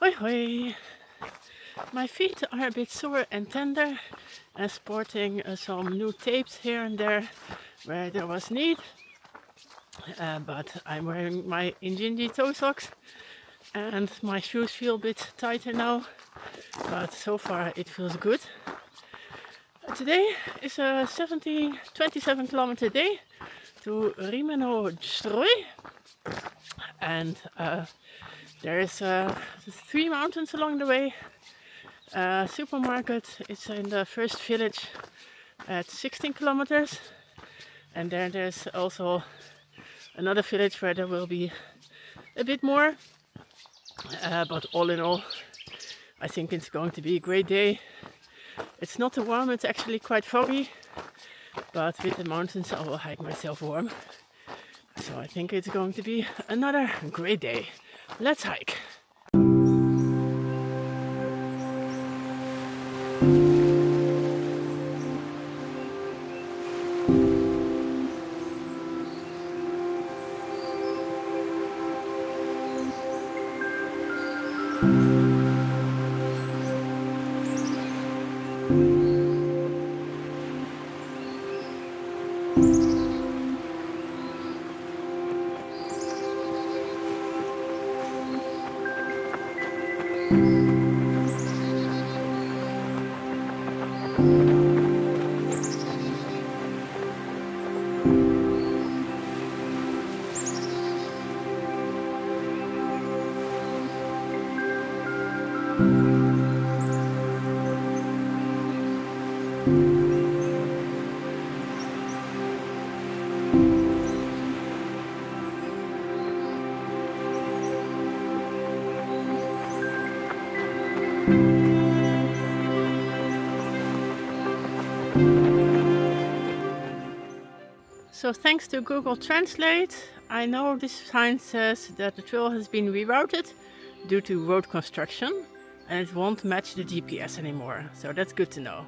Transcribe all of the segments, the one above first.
Hoi hoi! My feet are a bit sore and tender and sporting some new tapes here and there where there was need. But I'm wearing my Injinji toe socks and my shoes feel a bit tighter now, but so far it feels good. Today is a 27 kilometer day to Rymanów-Zdrój, and there's 3 mountains along the way. Supermarket is in the first village at 16 kilometers, and there's also another village where there will be a bit more, but all in all I think it's going to be a great day. It's not too warm, it's actually quite foggy, but with the mountains I will hike myself warm, so I think it's going to be another great day. Let's hike! So thanks to Google Translate, I know this sign says that the trail has been rerouted due to road construction and it won't match the GPS anymore, so that's good to know.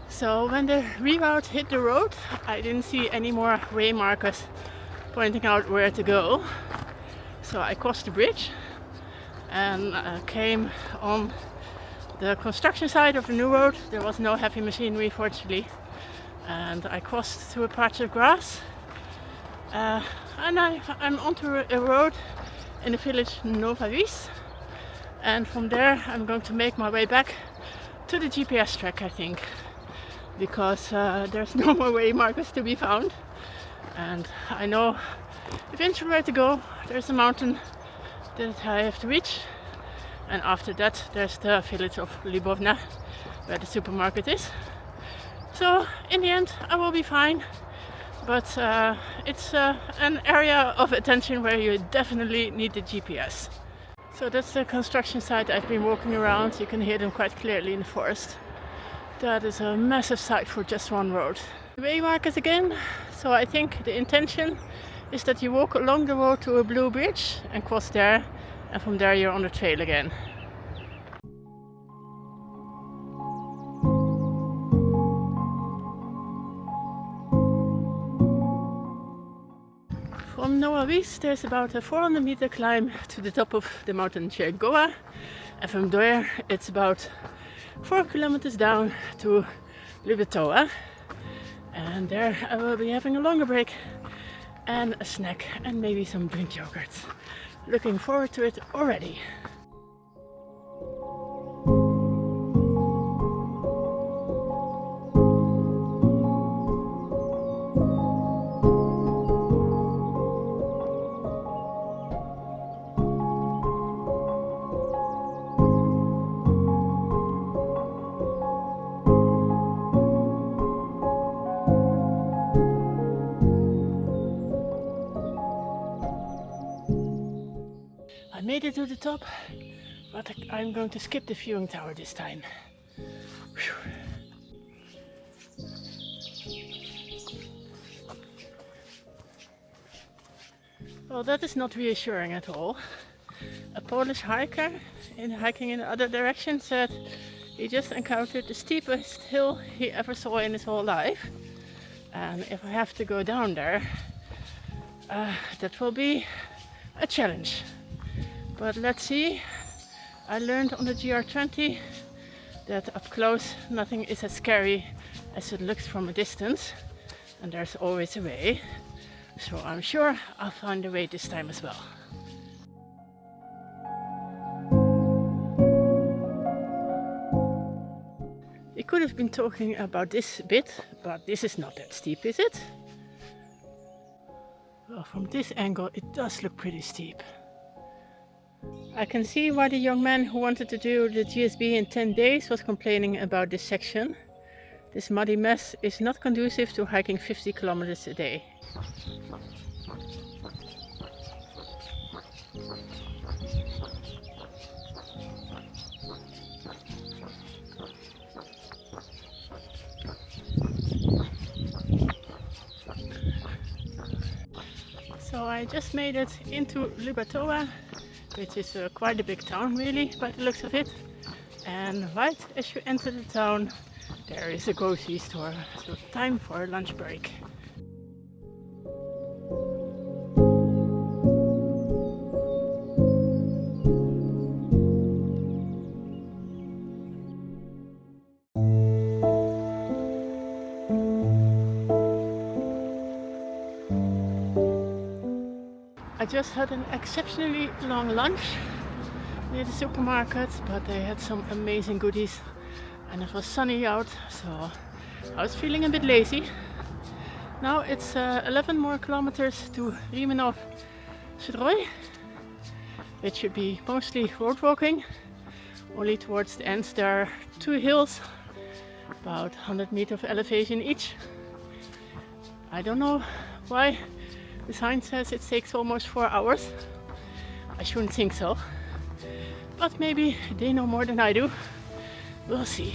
So when the reroute hit the road, I didn't see any more way markers pointing out where to go. So I crossed the bridge and came on the construction side of the new road. There was no heavy machinery, fortunately. And I crossed through a patch of grass. And I'm onto a road in the village Nowa Wieś. And from there I'm going to make my way back to the GPS track, I think. Because there's no more way markers to be found, and I know eventually where to go. There's a mountain that I have to reach, and after that there's the village of Lubatowa where the supermarket is. So in the end I will be fine, but it's an area of attention where you definitely need the GPS. So that's the construction site I've been walking around. You can hear them quite clearly in the forest. That is a massive site for just one road. Way markers again. So I think the intention is that you walk along the road to a blue bridge and cross there, and from there you're on the trail again. From Nowa Wieś there's about a 400 meter climb to the top of the mountain Cergowa, and from there it's about 4 kilometers down to Lubatowa, and there I will be having a longer break and a snack and maybe some drink yogurt. Looking forward to it already. I made it to the top, but I'm going to skip the viewing tower this time. Whew. Well, that is not reassuring at all. A Polish hiker hiking in the other direction said he just encountered the steepest hill he ever saw in his whole life. And if I have to go down there, that will be a challenge. But let's see. I learned on the GR20 that up close nothing is as scary as it looks from a distance, and there's always a way. So I'm sure I'll find a way this time as well. We could have been talking about this bit, but this is not that steep, is it? Well, from this angle it does look pretty steep. I can see why the young man who wanted to do the GSB in 10 days was complaining about this section. This muddy mess is not conducive to hiking 50 kilometers a day. So I just made it into Lubatowa, which is quite a big town really by the looks of it. And right as you enter the town there is a grocery store, so time for a lunch break. I just had an exceptionally long lunch near the supermarket, but they had some amazing goodies and it was sunny out, so I was feeling a bit lazy. Now it's 11 more kilometers to Rymanów-Zdrój, which should be mostly road walking. Only towards the end there are 2 hills, about 100 meters of elevation each. I don't know why the sign says it takes almost 4 hours. I shouldn't think so, but maybe they know more than I do. We'll see.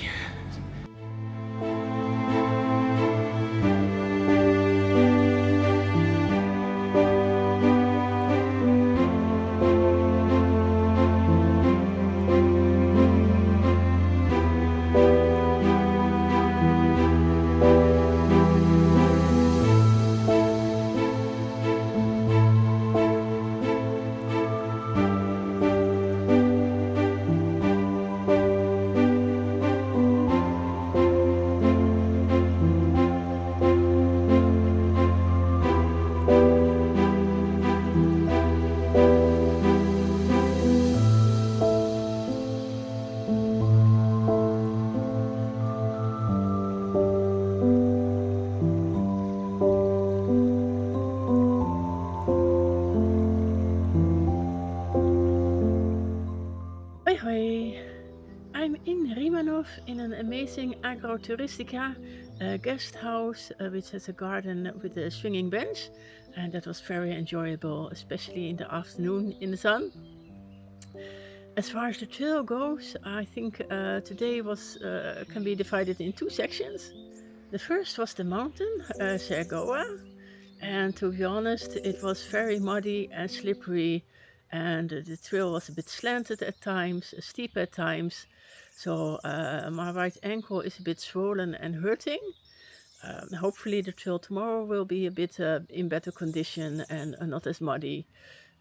I'm in Rymanów in an amazing agroturystyka guest house which has a garden with a swinging bench, and that was very enjoyable, especially in the afternoon in the sun. As far as the trail goes, I think today can be divided in 2 sections. The first was the mountain, Cergowa, and to be honest it was very muddy and slippery, and the trail was a bit slanted at times, steep at times, so my right ankle is a bit swollen and hurting. Hopefully the trail tomorrow will be a bit in better condition and not as muddy,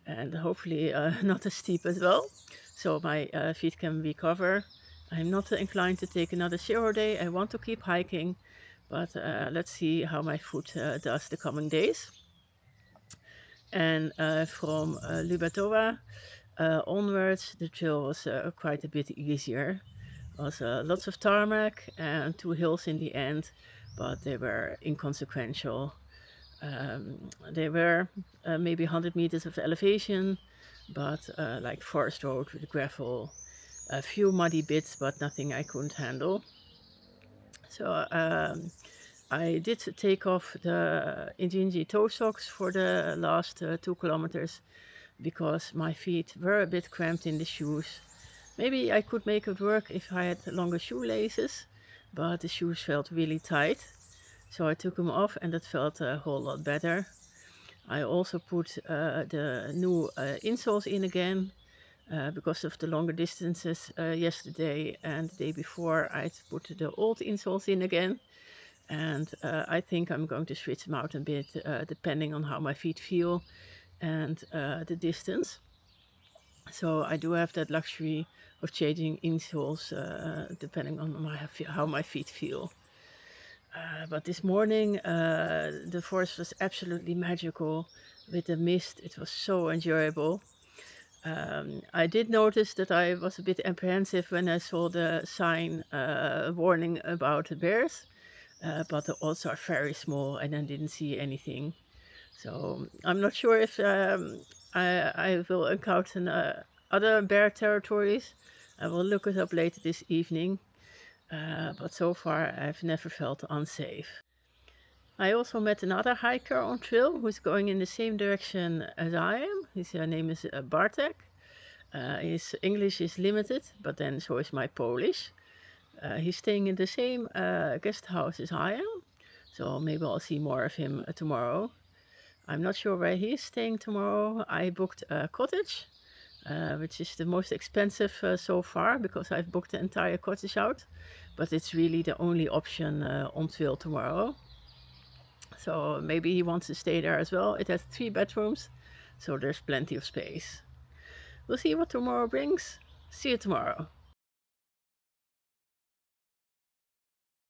and hopefully not as steep as well, so my feet can recover. I'm not inclined to take another 0 day. I want to keep hiking, but let's see how my foot does the coming days. And from Lubatowa onwards, the trail was quite a bit easier. It was lots of tarmac and 2 hills in the end, but they were inconsequential. They were maybe 100 meters of elevation, but like forest road with gravel, a few muddy bits, but nothing I couldn't handle. So I did take off the Injinji toe socks for the last 2 kilometers because my feet were a bit cramped in the shoes. Maybe I could make it work if I had longer shoelaces, but the shoes felt really tight. So I took them off and that felt a whole lot better. I also put the new insoles in again because of the longer distances yesterday and the day before. I put the old insoles in again, and I think I'm going to switch them out a bit depending on how my feet feel and the distance. So I do have that luxury of changing insoles depending on how my feet feel. But this morning the forest was absolutely magical with the mist. It was so enjoyable. I did notice that I was a bit apprehensive when I saw the sign warning about the bears, but the odds are very small and I didn't see anything. So I'm not sure if I will encounter other bear territories. I will look it up later this evening, but so far I've never felt unsafe. I also met another hiker on trail who's going in the same direction as I am. His name is Bartek. His English is limited, but then so is my Polish. He's staying in the same guest house as I am, so maybe I'll see more of him tomorrow. I'm not sure where he's staying tomorrow. I booked a cottage, which is the most expensive so far because I've booked the entire cottage out, but it's really the only option on trail tomorrow. So maybe he wants to stay there as well. It has 3 bedrooms, so there's plenty of space. We'll see what tomorrow brings. See you tomorrow.